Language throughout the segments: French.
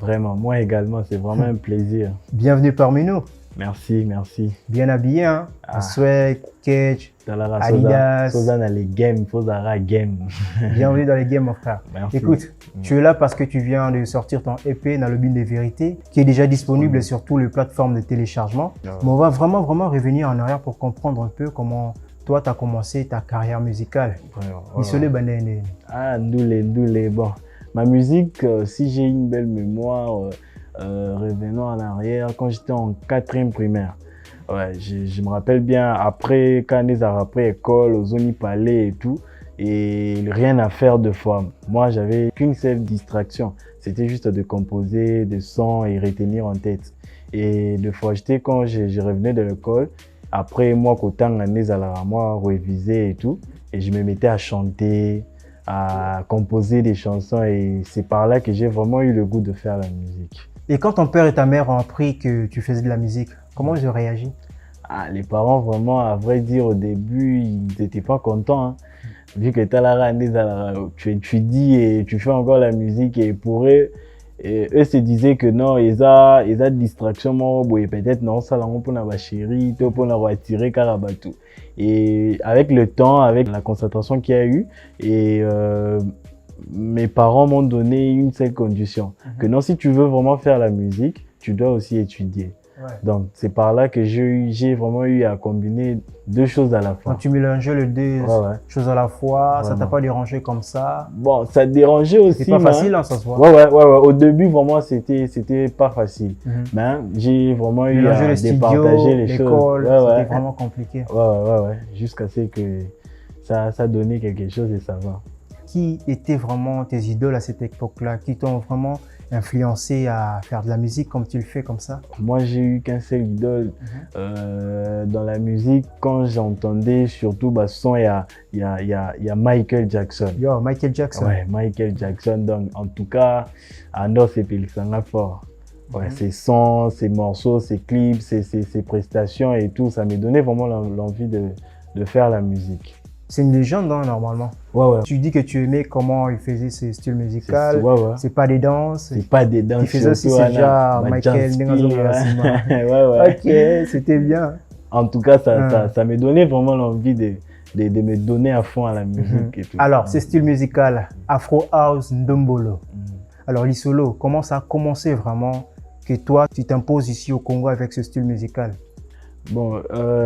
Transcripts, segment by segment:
Vraiment, moi également, c'est vraiment un plaisir. Bienvenue parmi nous. Merci, merci. Bien habillé, hein? Swag, catch, Talara Adidas. Sosa dans les games, Fosara game. Bienvenue dans les games, mon frère. Merci. Écoute, tu es là parce que tu viens de sortir ton EP dans le bin des vérités, qui est déjà disponible sur toutes les plateformes de téléchargement. Mais on va vraiment revenir en arrière pour comprendre un peu comment toi, tu as commencé ta carrière musicale. Isolé Bandene. Ah, Ndoulé. Bon, ma musique, si j'ai une belle mémoire, revenons en arrière, quand j'étais en 4e primaire. Ouais, je me rappelle bien, après, quand on est après école, aux Zoni Palais et tout, et rien à faire de fois. Moi, j'avais qu'une seule distraction, c'était juste de composer des sons et retenir en tête. Et de fois, quand je revenais de l'école, après moi, qu'autant moi, réviser et tout, et je me mettais à chanter, à composer des chansons, et c'est par là que j'ai vraiment eu le goût de faire la musique. Et quand ton père et ta mère ont appris que tu faisais de la musique, comment ils ont réagi? Ah, les parents, vraiment, à vrai dire, au début, ils n'étaient pas contents. Hein. Vu que tu étudies et tu fais encore la musique, et pour eux, eux se disaient que non, ils ont des distractions, peut-être non, ça là, on peut avoir chéri, on peut avoir attiré Karabatou. Et avec le temps, avec la concentration qu'il y a eu, et mes parents m'ont donné une seule condition, que non, si tu veux vraiment faire la musique, tu dois aussi étudier. Ouais. Donc, c'est par là que j'ai vraiment eu à combiner deux choses à la fois. Quand tu mélangeais les deux choses à la fois, vraiment. Ça t'a pas dérangé comme ça? Bon, ça dérangeait aussi. C'est pas facile, hein, ça se voit. Ouais. Au début, vraiment, c'était pas facile. Mais j'ai vraiment eu à départager les choses. L'école, c'était vraiment compliqué. Ouais. Jusqu'à ce que ça donnait quelque chose et ça va. Qui étaient vraiment tes idoles à cette époque-là, qui t'ont vraiment influencé à faire de la musique comme tu le fais comme ça? Moi, j'ai eu qu'un seul idole dans la musique. Quand j'entendais surtout son, il y a Michael Jackson. Yo, Michael Jackson. Ouais, Michael Jackson. Donc, en tout cas, Anos et Pélisanga fort. Ouais, ses sons, ses morceaux, ses clips, ses prestations et tout, ça me donnait vraiment l'envie de faire la musique. C'est une légende, hein, normalement. Ouais. Tu dis que tu aimais comment il faisait ses styles musicaux. C'est pas des danses. C'est pas des danses. Il faisait aussi ce genre, Michael. Ok, c'était bien. En tout cas, ça me donnait vraiment l'envie de me donner à fond à la musique. Et tout. Alors, ce style musical, Afro House, Ndombolo. Alors, Lisolo, comment ça a commencé vraiment que toi, tu t'imposes ici au Congo avec ce style musical? Bon,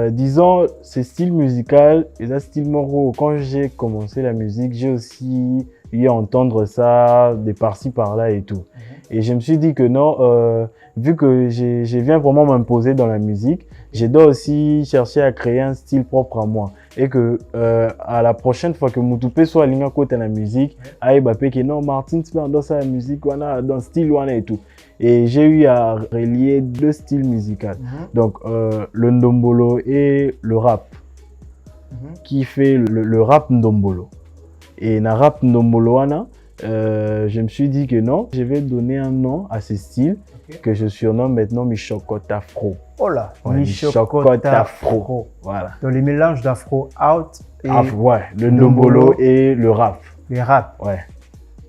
disons, ce style musical, et ce style moro, quand j'ai commencé la musique, j'ai aussi eu à entendre ça de par-ci, par-là et tout. Et je me suis dit que non, vu que je viens vraiment m'imposer dans la musique, je dois aussi chercher à créer un style propre à moi. Et que à la prochaine fois que Moutoupé soit aligné à côté de la musique, que non, Martin, tu peux endosser la musique, dans le style et tout. Et j'ai eu à relier deux styles musicaux. Donc, le ndombolo et le rap, qui fait le rap ndombolo. Et dans le rap ndombolo, je me suis dit que non, je vais donner un nom à ce style que je surnomme maintenant Michokot Afro. Oh là, Michokot Afro. Voilà. Donc, les mélanges d'Afro out et le ndombolo et le rap. Les rap. Ouais.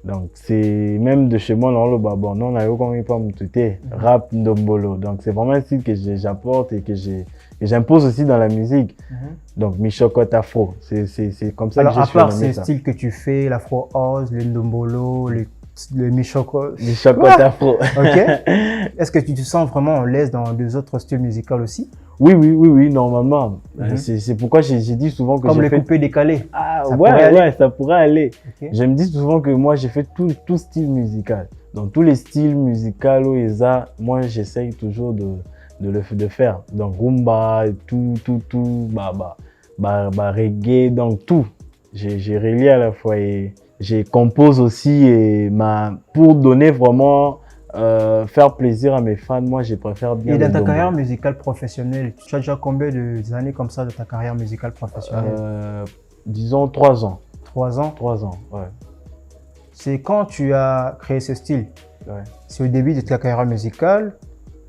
Donc, c'est même de chez moi, dans le babon, non, on a eu comme pas m'outé, rap ndombolo. Donc, c'est vraiment un style que j'apporte et que j'impose aussi dans la musique. Donc, Michokot Afro, c'est comme ça que j'ai surnommé ça. Alors, à part ces styles que tu fais, l'Afro House, le ndombolo, le Michokot Afro. Ok. Est-ce que tu te sens vraiment à l'aise dans des autres styles musicaux aussi? Oui, normalement. C'est pourquoi j'ai dit souvent que comme les coupés décalés. Ah, ça pourrait aller. Je me dis souvent que moi, j'ai fait tout style musical. Donc, tous les styles musicaux, moi, j'essaye toujours de faire. Donc, rumba, tout, reggae, donc tout. J'ai relié à la fois et je compose aussi pour donner vraiment faire plaisir à mes fans, moi je préfère bien. Et dans ta carrière musicale professionnelle, tu as déjà combien d'années comme ça de ta carrière musicale professionnelle? Disons 3 ans. 3 ans? 3 ans, ouais. C'est quand tu as créé ce style? C'est au début de ta carrière musicale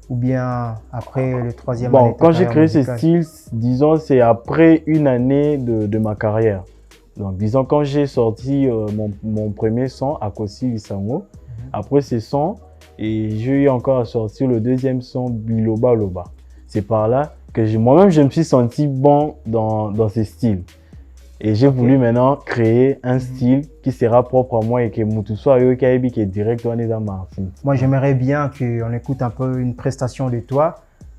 ou bien après le 3e année? Bon, quand j'ai créé ce style, disons c'est après une année de ma carrière. Donc disons quand j'ai sorti mon premier son, Akosi Isango, après ce son, Et j'ai eu encore à sortir le deuxième son, Biloba Loba. C'est par là que moi-même, je me suis senti bon dans ces styles. Et j'ai voulu maintenant créer un style qui sera propre à moi et que Mutuso Ayo Kaibi qui est direct dans Martin. Moi, j'aimerais bien qu'on écoute un peu une prestation de toi.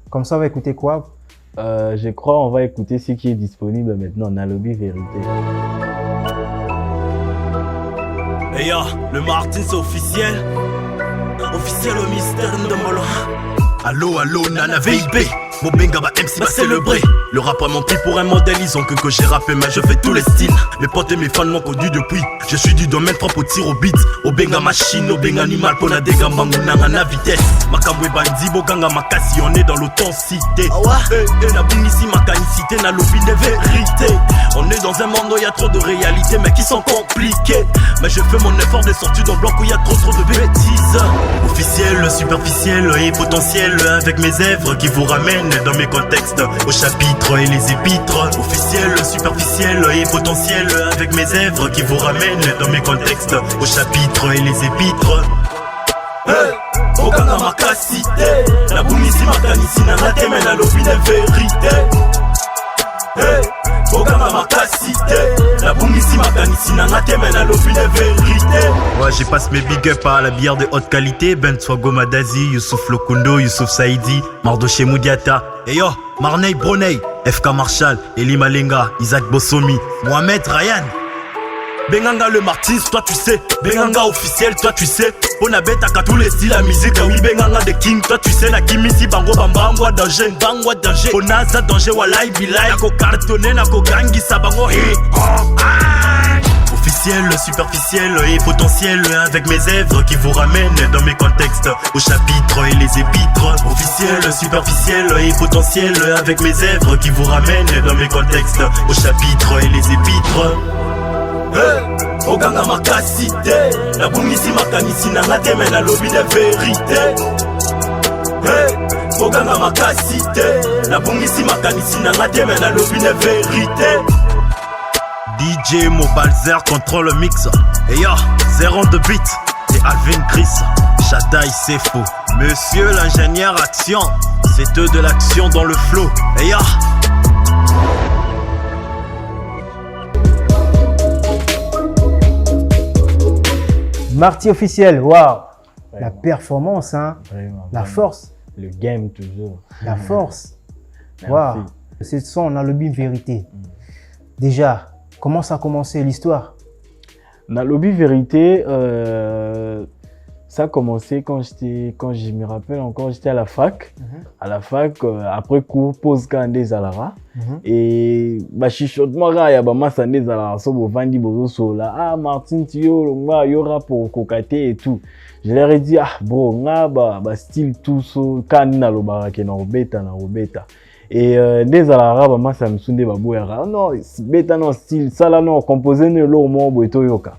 Comme ça, on va écouter quoi? Je crois on va écouter ce qui est disponible maintenant, Nalobi Vérité. Hey ya, le Martin c'est officiel. Officiel au mystère de Molo. Allo, Nana VIP. Mobenga ba MC va célébrer. Le rap a menti pour un modèle, ils ont que j'ai rappé, mais je fais tous les styles. Mes potes et mes fans m'ont conduit depuis. Je suis du domaine, frappe au tir au beat. Obenga machine, obenga animal, pona dega mbangunanga na vitesse. Makambwe bandi, boganga makasi, on est dans l'authenticité. Na bunisi makanicité, na lobby de vérité. On est dans un monde où il y a trop de réalités, mais qui sont compliquées. Mais je fais mon effort de sortir d'un bloc où il y a trop de bêtises. Officiel, superficiel et potentiel, avec mes œuvres qui vous ramènent dans mes contextes, au chapitre et les épîtres. Officiel, superficiel et potentiel, avec mes œuvres qui vous ramènent dans mes contextes, au chapitre et les épîtres. Hey, Oganga makasite, la boumisi makanisi na nateme na lobi de vérité. Hey, Oganga makasite, la boumisi makanisi na nateme na lobi de vérité. Ouais, j'y passe mes big up à la bière de haute qualité. Ben Swago Madazi, Youssouf Lokundo, Youssouf Saïdi, Mardoché Moudiata. Et yo, Marney Broney, FK Marshall, Eli Malenga, Isaac Bossomi, Mohamed Ryan. Benganga le Martins, toi tu sais. Benganga officiel, toi tu sais. On a bête à tous les styles, la musique. Oui, Benganga de King, toi tu sais. La Kimisi, Bango Bamba, Bangwa danger, Bangwa danger. Onaza danger, Walai Bilai. Nako cartonné, Nako gangi, Sabango, hip hop. Officiel, superficiel et potentiel, avec mes œuvres qui vous ramènent dans mes contextes, au chapitre et les épîtres. Officiel, superficiel et potentiel, avec mes œuvres qui vous ramènent dans mes contextes, au chapitre et les épîtres. Hey, Oganga makasite, la boumisi makanisi na nateme na lobi de vérité. Hey, Oganga makasite, la boumisi makanisi na nateme na lobi de vérité. DJ Mobalzer contrôle le mix. Et yo, 0 de beat. C'est Alvin Chris, Shadai c'est faux. Monsieur l'ingénieur action, c'est eux de l'action dans le flow. Et yo. Marty officiel, waouh! La performance, hein? Vraiment, la vraiment. force. Le game toujours. La force. Waouh! C'est son, on a le bin vérité. Déjà, comment ça a commencé l'histoire? Nalobi Vérité, ça a commencé quand je me rappelle encore, j'étais à la fac. À la fac, après cours, pause Kandé Zalara. Et bah, chuchotement, il y a bah, Massandé Zalara, Sobo Vandi Bozo Sola. Ah, Martin Tio, il y aura pour Kokate et tout. Je leur ai dit, ah, bro, bah, style tout so, Kandé Nalobara, qui est dans Robeta, na Robeta. Et des Zalara, bah, Massa Msunde Babouera. Non, bêta non style, ça là non, composé ne l'eau, mon boito yoka.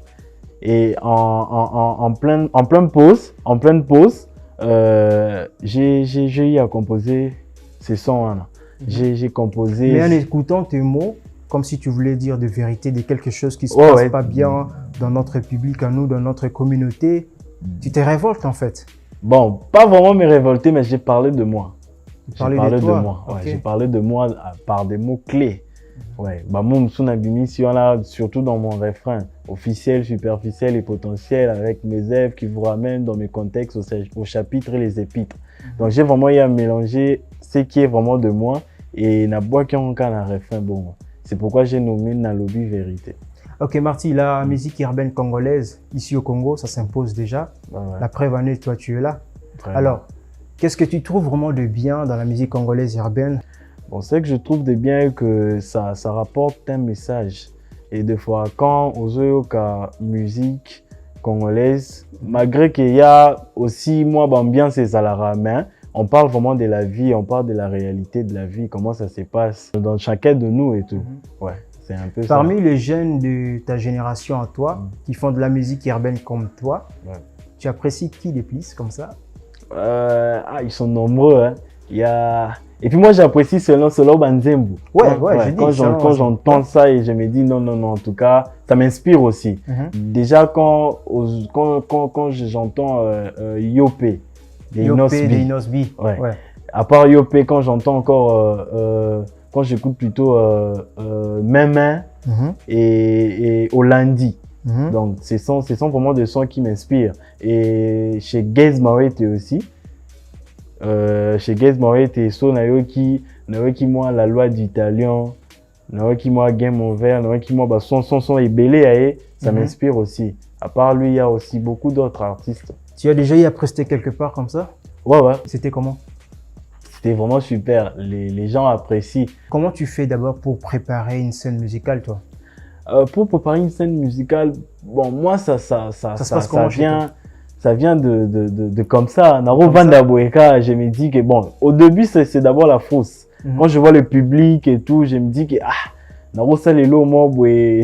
Et en pleine pause, j'ai eu à composer ces sons-là. J'ai composé. Mais en écoutant tes mots, comme si tu voulais dire de vérité, de quelque chose qui se passe pas bien dans notre public, à nous, dans notre communauté, tu te révoltes en fait. Bon, pas vraiment me révolter, mais j'ai parlé de moi. J'ai parlé de toi. Ouais, j'ai parlé de moi par des mots clés. Ouais, bah mon Msunabimi, si on a surtout dans mon refrain, officiel, superficiel et potentiel, avec mes œuvres qui vous ramènent dans mes contextes au chapitre et les épîtres. Donc j'ai vraiment eu à mélanger ce qui est vraiment de moi et na bois qui ont un refrain bon. C'est pourquoi j'ai nommé Nalobi Vérité. Ok Marty, la musique urbaine congolaise ici au Congo, ça s'impose déjà. Ouais. La preuve en est, toi tu es là. Vraiment. Alors, qu'est-ce que tu trouves vraiment de bien dans la musique congolaise urbaine? Bon, c'est que je trouve de bien que ça rapporte un message. Et des fois, quand on la musique congolaise, malgré qu'il y a aussi, moi, l'ambiance et Zalara, mais on parle vraiment de la vie, on parle de la réalité de la vie, comment ça se passe dans chacun de nous et tout. Ouais, c'est un peu ça. Parmi les jeunes de ta génération à toi, qui font de la musique urbaine comme toi, tu apprécies qui les plus comme ça? Ils sont nombreux, hein. Il y a... Et puis moi j'apprécie selon Banzembo. Quand j'entends ça et je me dis non, en tout cas, ça m'inspire aussi. Déjà quand j'entends Yopé, Yopé, des Inosbi. Ouais. À part Yopé, quand j'entends encore, quand j'écoute plutôt Mémé et Olandi. Donc, ce sont pour moi des sons qui m'inspirent. Et chez Gaze Mawete aussi. Chez Gaze Mawete, so Nayoki, moi, la loi du talion, Nayoki, moi, Game Over, Nayoki, moi, bah, son et Belé, ça m'inspire aussi. À part lui, il y a aussi beaucoup d'autres artistes. Tu as déjà eu à prester quelque part comme ça? Ouais. C'était comment? C'était vraiment super. Les gens apprécient. Comment tu fais d'abord pour préparer une scène musicale, toi? Pour préparer une scène musicale, bon, moi, ça vient de comme ça. Naro Vanda Boeka, je me dis que bon, au début, c'est d'abord la fausse. Quand je vois le public et tout, je me dis que Naro ça les lots, moi,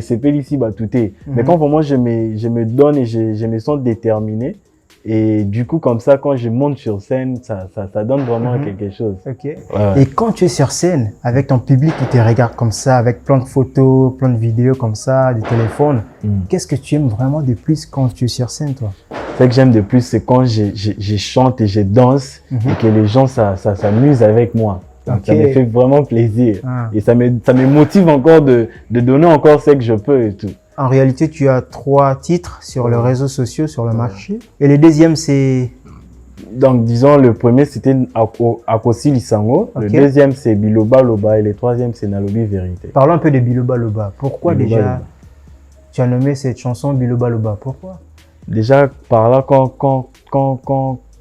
c'est ici, bah, tout est. Mais quand vraiment je me donne et je me sens déterminé, et du coup, comme ça, quand je monte sur scène, ça donne vraiment quelque chose. Ok. Et quand tu es sur scène, avec ton public qui te regarde comme ça, avec plein de photos, plein de vidéos comme ça, des téléphones, qu'est-ce que tu aimes vraiment de plus quand tu es sur scène, toi? Ce que j'aime de plus, c'est quand je chante et je danse et que les gens s'amusent avec moi. Donc, ça me fait vraiment plaisir. Et ça me motive encore de donner encore ce que je peux et tout. En réalité, tu as 3 titres sur les réseaux sociaux, sur le marché. Et le deuxième, c'est... Donc, disons, le premier, c'était Akosi Lisango. Le deuxième, c'est Biloba Loba. Et le troisième, c'est Nalobi Vérité. Parlons un peu de Biloba Loba. Pourquoi déjà tu as nommé cette chanson Biloba Loba? Pourquoi? Déjà, par là, quand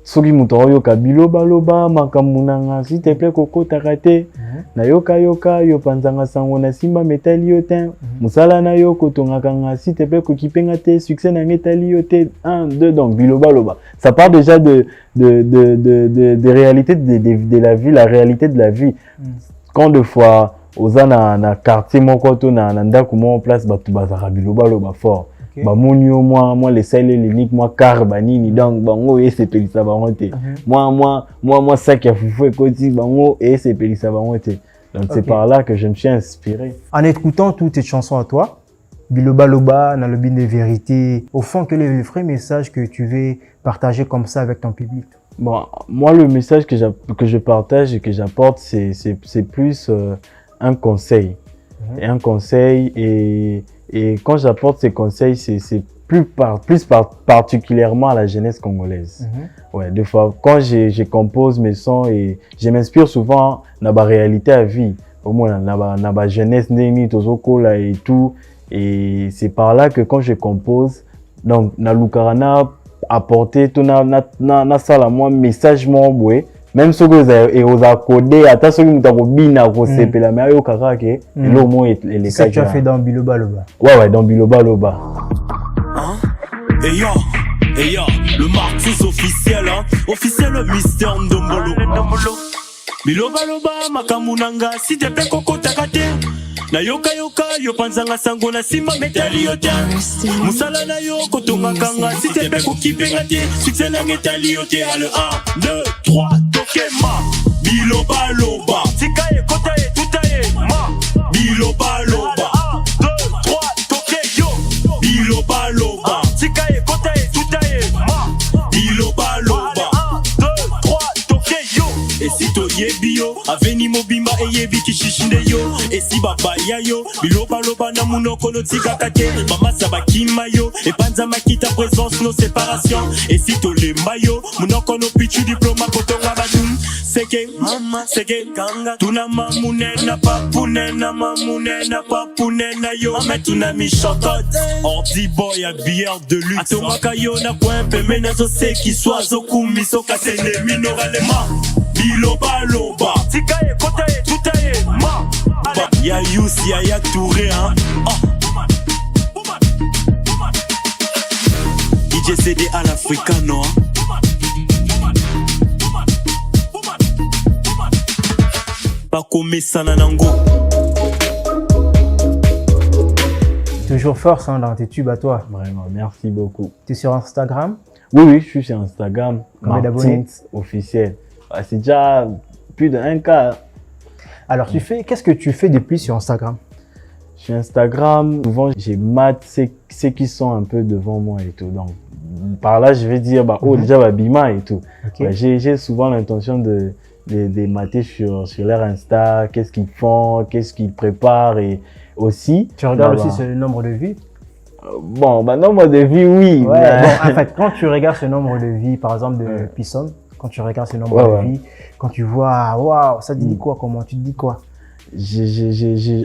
Soki Mutoro ka Biloba Loba, Makamunanga, s'il te plaît, Koko Takate, na yoka yo panzanga sango na simba metali yo te, musala na yo kotongakanga, s'il te plaît, kokipenga te, succès na metali yo te, 1, 2, donc Biloba Loba. Ça part déjà de réalité de la vie, la réalité de la vie. Quand deux fois, oza na quartier moko to na ndako mo en place, batu bazara Biloba Loba fort. Bah moi les seuls l'unique moi carbani donc bango et c'est pelisa bangote moi ça qui a foufu côté bango et c'est pelisa bangote. Donc c'est par là que je me suis inspiré. En écoutant toutes tes chansons à toi, Biloba Loba, Nalobi de Vérité, au fond quel est le vrai message que tu veux partager comme ça avec ton public? Bon, moi le message que je partage et que j'apporte c'est plus un conseil. Un conseil et quand j'apporte ces conseils, c'est plus particulièrement à la jeunesse congolaise. Ouais, des fois, quand je compose mes sons et je m'inspire souvent dans ma réalité à vie, au moins dans ma jeunesse, et tout. Et c'est par là que quand je compose, donc, na lukarana apporter tout na sala moi message mon boué. Même ceux qui ont codé, attends ceux qui ont bina c'est la meilleure kaka que le mot est les cas. C'est ce que tu as fait dans Biloba Loba. Ouais, dans Biloba Loba. Et yo, le Martis officiel, officiel Mystère Ndombolo. Biloba Loba, Makamunanga, si te pe koko takate. Na yoka yo panzanga sango na simba metali yo te. Musala na yo kotonga kanga si te pe kokipenga te. Succès na metali yo te. Le 1, 2, 3, tokema. Biloba Loba. Tika ye kota ye tuta ye ma. Biloba Loba. 1, 2, 3, toke yo. Biloba Loba. Tika ye kota ye tuta ye ma. Biloba Loba. 1, 2, 3, toke yo. Et si to yebi yo, aveni mobimba e yebi kishishinde yo. Et si baba ya yo, Biloba Loba na munoko no tika kate. Mama sabakima yo, et panza makita présence no séparation. Et si to le mayo, munoko no pichu diploma kotonga badum. Seke, mama, seke, kanga. Tuna mamunena papunena, mamunena papunena yo. Mama tuna mi chocotte, ordi boy à bière de luxe. Atomaka yo na coin pemena so seki soazo kumi so kasene minoralema. Biloba Loba. Tika ye kota ye tuta ye ma. Ya Yous, ya Touré hein. DJ CD à l'africano Bakome Sananango. Toujours force dans tes tubes à toi. Vraiment, merci beaucoup. Tu es sur Instagram? Oui, je suis sur Instagram. Combien d'abonnés? Officiel. C'est déjà plus de 1K. Alors, qu'est-ce que tu fais de plus sur Instagram? Sur Instagram, souvent, j'ai mate ceux qui sont un peu devant moi et tout. Donc, par là, je vais dire, bah, oh, déjà, bah, Bima et tout. Okay. Bah, j'ai souvent l'intention de mater sur leur Insta, qu'est-ce qu'ils font, qu'est-ce qu'ils préparent et aussi. Tu regardes bah, aussi sur le nombre de vues? Bon, bah, nombre de vues, oui. Ouais, mais... bon, en fait, quand tu regardes ce nombre de vues, par exemple, de Pisson, quand tu regardes ce nombre de vues, quand tu vois, waouh, ça te dit quoi, comment tu te dis quoi?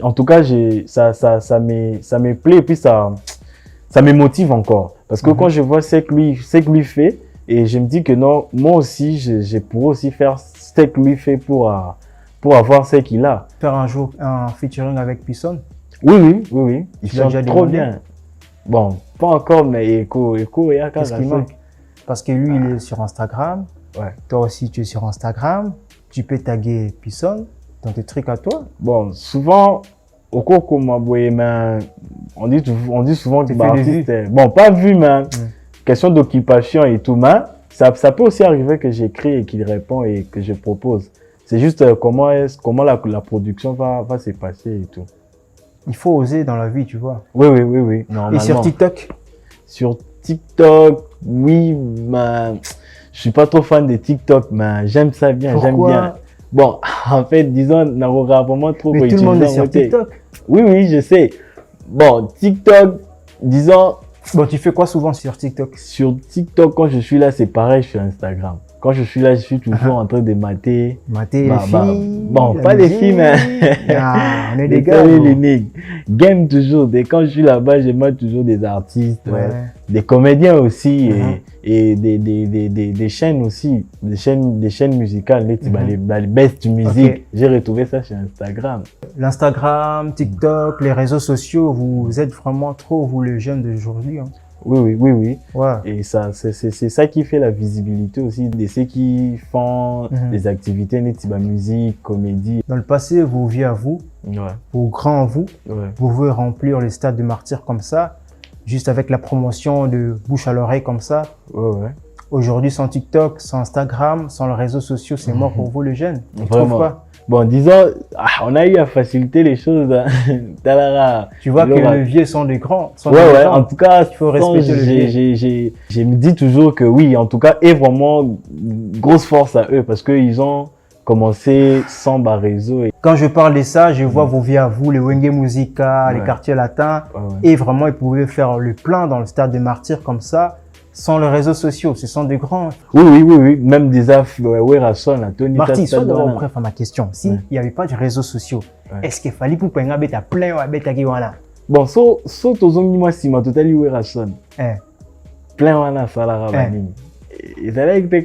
En tout cas, ça me plaît et puis ça me motive encore. Parce que quand je vois ce que lui fait, et je me dis que non, moi aussi, je pourrais aussi faire ce que lui fait pour avoir ce qu'il a. Faire un jour un featuring avec Pisson? Oui. Il chante trop bien. Bon, pas encore, mais Echo, il y a qu'est-ce qui manque? Parce que lui, il est sur Instagram. Ouais. Toi aussi, tu es sur Instagram. Tu peux taguer Pisson dans tes trucs à toi. Bon, souvent, au cours qu'on m'a envoyé, on dit souvent que l'artiste est... Bon, pas vu, mais question d'occupation et tout, mais ça peut aussi arriver que j'écris et qu'il répond et que je propose. C'est juste comment la production va se passer et tout. Il faut oser dans la vie, tu vois. Oui. Normalement. Et sur TikTok? Sur TikTok, oui, mais je suis pas trop fan de TikTok, mais j'aime ça bien, j'aime bien. Bon, en fait, disons, n'aura vraiment trop. Mais tout le monde est sur TikTok. Oui, je sais. Bon, TikTok, disons. Bon, tu fais quoi souvent sur TikTok? Sur TikTok, quand je suis là, c'est pareil sur Instagram. Quand je suis là, je suis toujours en train de mater. Mater les filles. Bon, pas les filles, mais. On est des gars. Les nègres. Game toujours. Dès quand je suis là-bas, je mate toujours des artistes, des comédiens aussi et des chaînes aussi. Des chaînes musicales, les best music. Okay. J'ai retrouvé ça sur Instagram. L'Instagram, TikTok, les réseaux sociaux, vous êtes vraiment trop, vous les jeunes d'aujourd'hui. Hein. Oui. Ouais. Et ça, c'est ça qui fait la visibilité aussi de ceux qui font des activités, musique, comédie. Dans le passé, vos vies à vous, vos grands à vous, vous pouvez remplir les stades de martyrs comme ça, juste avec la promotion de bouche à l'oreille comme ça. Ouais. Aujourd'hui, sans TikTok, sans Instagram, sans les réseaux sociaux, c'est mort pour vous les jeunes. Vraiment. Pas. Bon, disons, on a eu à faciliter les choses. Tu vois que les vieux sont des grands. Ouais, en tout cas, il faut respecter le vieux. Je me dis toujours que oui, en tout cas, et vraiment, grosse force à eux parce qu'ils ont commencé sans bas réseau. Quand je parle de ça, je vois vos vies à vous, les Wenge Musica, les quartiers latins. Et vraiment, ils pouvaient faire le plein dans le stade des martyrs comme ça. Sans les réseaux sociaux, ce sont des grands. Oui. Même des Werrason, Tony. Marty, sois d'abord bref à ma question. S'il n'y avait pas de réseaux sociaux, est-ce qu'il fallait pour penga beta plein ou beta kiwana? Bon, so tozongi moi si ma totali Werrason. Plein wana salara banini. Et ça là que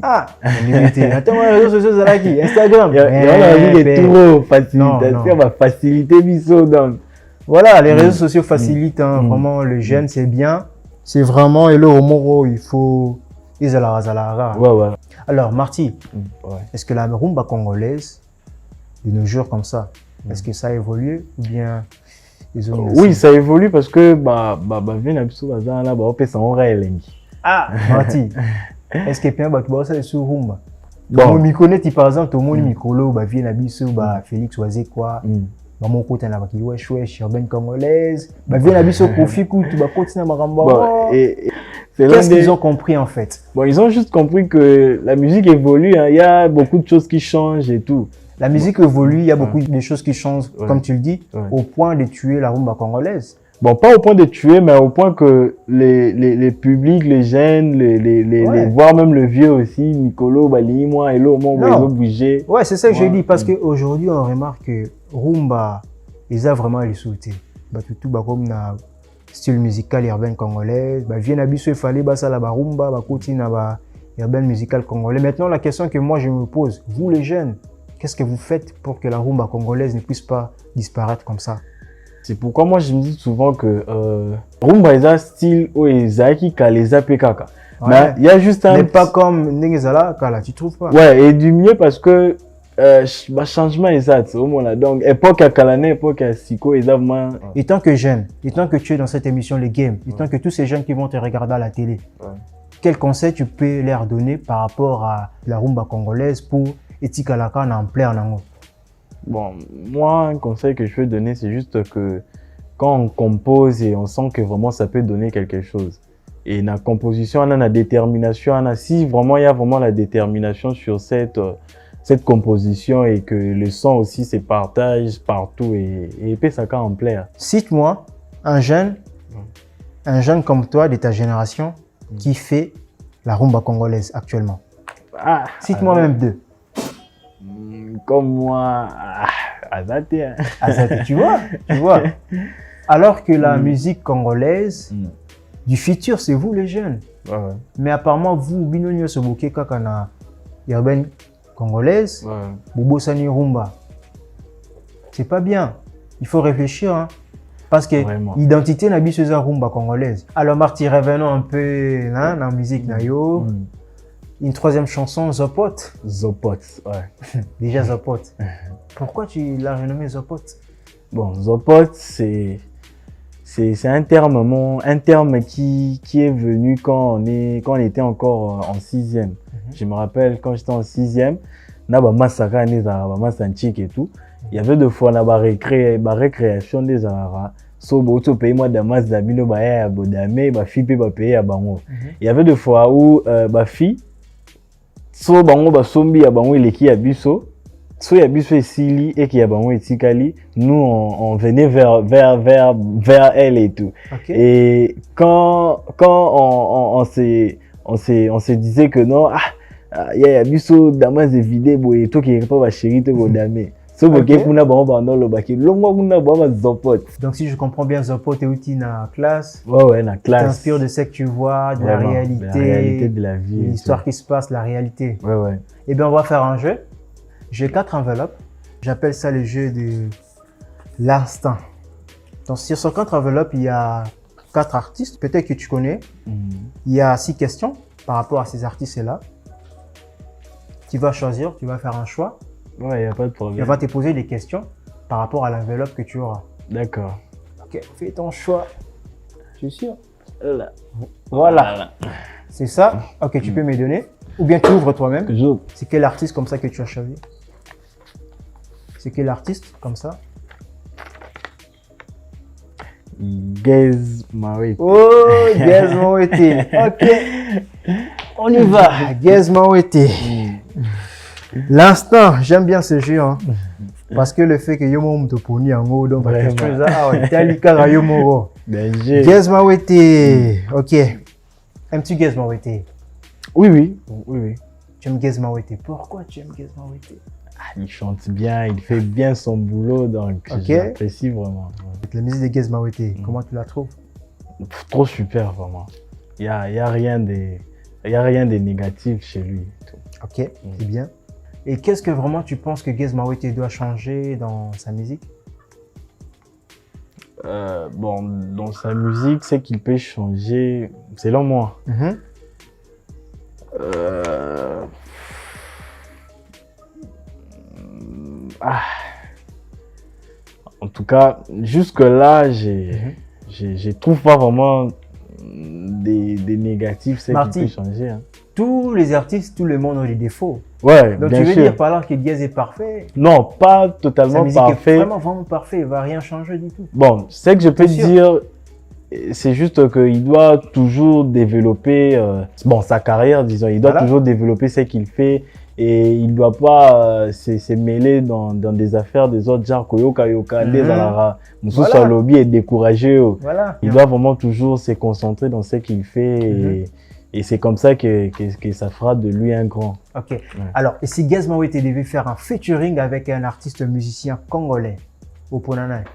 ah, limité. Attends, les réseaux sociaux ça là qui Instagram. Il y a envie de trop facilitation, va faciliter biso donc. Voilà, les réseaux sociaux facilitent vraiment le jeune, c'est bien. C'est vraiment, et le homo, il faut... Ouais. Alors, Marty, est-ce que la rumba congolaise, de nos jours comme ça, est-ce que ça a évolué ou bien ils ont... Oui, ça évolue parce que, ah, Marty, est-ce que bien, tu vas sur rumba? Bon, je connais, par exemple, tout le monde, Mikolo, Félix Oazé, quoi. Mon côté na baki wesh urbaine congolaise vient biso kofi kutu ba continue maramba. Qu'est-ce qu'ils ont compris en fait? Bon, ils ont juste compris que la musique évolue, il y a beaucoup de choses qui changent et tout. La musique évolue, il y a beaucoup de choses qui changent, comme tu le dis, au point de tuer la rumba congolaise. Bon, pas au point de tuer, mais au point que les publics, les jeunes, voire même le vieux aussi, Mikolo, Bali, moi, et l'autre, ils ont bougé. Ouais, c'est ça que je dis, parce qu'aujourd'hui, on remarque que rumba, ils ont vraiment les sauté. Tout comme na style musical urbain congolaise, vient à biso, il fallait ça la rumba, continue na urbain musical congolais. Maintenant, la question que moi je me pose, vous les jeunes, qu'est-ce que vous faites pour que la rumba congolaise ne puisse pas disparaître comme ça? C'est pourquoi moi je me dis souvent que rumba est un style où ils ont qui les apekaka. Mais il y a juste un. Mais pas comme Nengezala Kala, tu trouves pas? Ouais, et du mieux parce que changement exact au moins là. Donc époque à Kalane, époque à Siko, exactement. Et tant que jeune, et tant que tu es dans cette émission Les Games, et tant que tous ces jeunes qui vont te regarder à la télé, quel conseil tu peux leur donner par rapport à la rumba congolaise pour Etikalaka en plaire nango? Bon, moi, un conseil que je peux donner, c'est juste que quand on compose et on sent que vraiment ça peut donner quelque chose. Et la composition, on a la détermination, si vraiment il y a vraiment la détermination sur cette composition et que le son aussi se partage partout et puis ça quand on plaît. Cite-moi un jeune comme toi de ta génération qui fait la rumba congolaise actuellement. Cite-moi même 2. Comme moi, Azate. Azate, tu vois. Alors que la musique congolaise du futur, c'est vous les jeunes. Ouais. Mais apparemment, vous, Binonio Soboke Kakana, urbaine congolaise, Bobo Sani Rumba. C'est pas bien. Il faut réfléchir. Hein. Parce que l'identité n'a pas la rumba congolaise. Alors, Marty, revenons un peu dans la musique. Une troisième chanson, Zopot. Zopot, ouais. Déjà Zopot. Pourquoi tu l'as renommé Zopot? Bon, Zopot, c'est un terme qui est venu quand on était encore en 6e. Je me rappelle quand j'étais en 6e, on a massacre et tout. Il y avait deux fois on a récréation des arara. So boto pays moi damas dabino ba ya bodame ba fi pe ba pays ya bango. Il y avait deux fois où ba fi so bango ba sombi ya bango eleki ya biso. So ya biso esili et qui ya bango etikali, nous on venait vers elle et tout. Okay. Et quand on se disait que non ya biso damas de vidé boy to qui pas ba chérie te bodame. Donc si je comprends bien, Zopot est outil dans la classe. Ouais, dans la classe. Tu t'inspires de ce que tu vois, de la réalité, de la vie, l'histoire qui se passe, la réalité. Ouais. Eh bien, on va faire un jeu. J'ai 4 enveloppes. J'appelle ça le jeu de l'instant. Donc sur ces 4 enveloppes, il y a 4 artistes, peut-être que tu connais. Il y a 6 questions par rapport à ces artistes-là. Tu vas choisir, tu vas faire un choix. Ouais, il n'y a pas de problème. On va te poser des questions par rapport à l'enveloppe que tu auras. D'accord. Ok, fais ton choix. Tu es sûr? Voilà. C'est ça? Ok, tu peux me donner. Ou bien tu ouvres toi-même. Toujours. C'est quel artiste comme ça que tu as choisi? C'est quel artiste comme ça? Gez Mawete. Oh, Gez Mawete. Ok. On y va. Gez Mawete. L'instant, j'aime bien ce jeu, hein, parce que le fait que Yomo Mtoponi en haut, donc Gez Mawete. Ok. Aimes-tu Gez Mawete? Oui. Tu aimes Gez Mawete. Pourquoi tu aimes Gez Mawete? Il chante bien, il fait bien son boulot, donc j'apprécie vraiment. La musique de Gez Mawete, comment tu la trouves? Trop super, vraiment. Il y a rien de négatif chez lui. Ok, c'est bien. Et qu'est-ce que vraiment tu penses que Gez Mawete doit changer dans sa musique? Dans sa musique, c'est qu'il peut changer, selon moi. En tout cas, jusque-là, je trouve pas vraiment des négatifs, c'est qu'il peut changer. Hein. Tous les artistes, tout le monde ont des défauts. Ouais, donc bien tu veux sûr. dire par là que Gez est parfait? Non, pas totalement parfait. Sa musique est vraiment parfait, il va rien changer du tout. Bon, c'est que je peux dire, c'est juste qu'il doit toujours développer sa carrière, disons. Il doit toujours développer ce qu'il fait et il ne doit pas se mêler dans des affaires des autres, genre Koyoka, Moussou lobby et décourager. Il doit vraiment toujours se concentrer dans ce qu'il fait et c'est comme ça que ça fera de lui un grand. Ok. Ouais. Alors, et si Gez Mawete devait faire un featuring avec un artiste musicien congolais au Ponanai?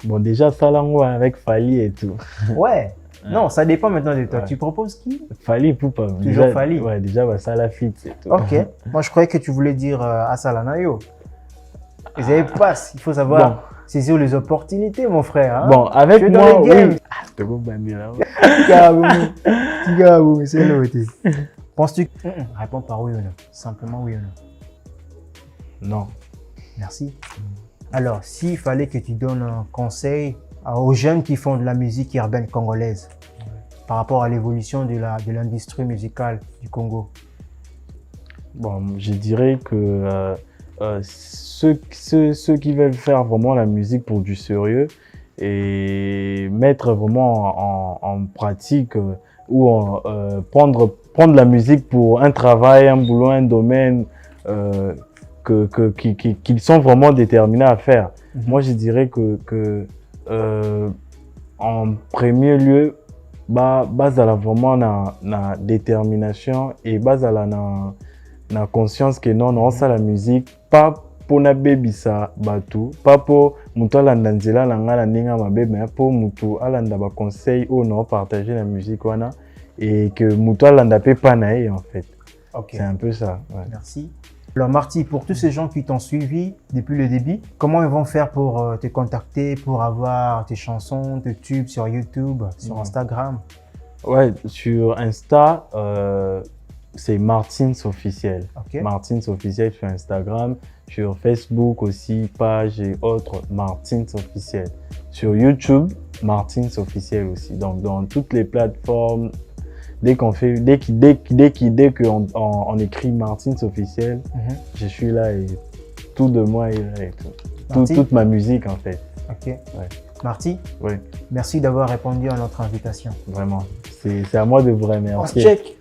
Bon, déjà, Salango avec Fali et tout. Ouais. Non, ça dépend maintenant de toi. Tu proposes qui? Fali Poupa. Toujours Fali. Ouais, déjà, Salafit et tout. Ok. Moi, je croyais que tu voulais dire Asalanayo. Ils avaient passe. Il faut savoir saisir les opportunités, mon frère. Hein? Bon, avec tu es moi, dans les games. C'est le penses-tu? Réponds par oui ou non. Simplement oui ou non. Non. Merci. Alors, s'il fallait que tu donnes un conseil aux jeunes qui font de la musique urbaine congolaise par rapport à l'évolution de l'industrie musicale du Congo? Bon, je dirais que ceux qui veulent faire vraiment la musique pour du sérieux et mettre vraiment en pratique ou prendre la musique pour un travail, un boulot, un domaine qu'ils sont vraiment déterminés à faire. Moi, je dirais que en premier lieu, base à la vraiment na détermination et base à la conscience que non ça la musique pas pour na baby ça batu pas pour mutu alanda nzela na nga na ndenge mabe mais pour mutu alanda ba conseil ou non partager la musique wana et que mutu alanda pe pa na ye en fait. Okay. C'est un peu ça. Ouais. Merci. Alors Marty, pour tous ces gens qui t'ont suivi depuis le début, comment ils vont faire pour te contacter, pour avoir tes chansons, tes tubes sur YouTube, sur Instagram? Ouais, sur Insta, c'est Martins Officiel. Okay. Martins Officiel sur Instagram. Sur Facebook aussi, page et autres, Martins Officiel. Sur YouTube, Martins Officiel aussi. Donc dans toutes les plateformes, dès qu'on écrit Martins Officiel, je suis là et tout de moi est là et tout. Toute ma musique en fait. Ok. Ouais. Marty, oui. Merci d'avoir répondu à notre invitation. Vraiment, c'est à moi de vous remercier. On se check.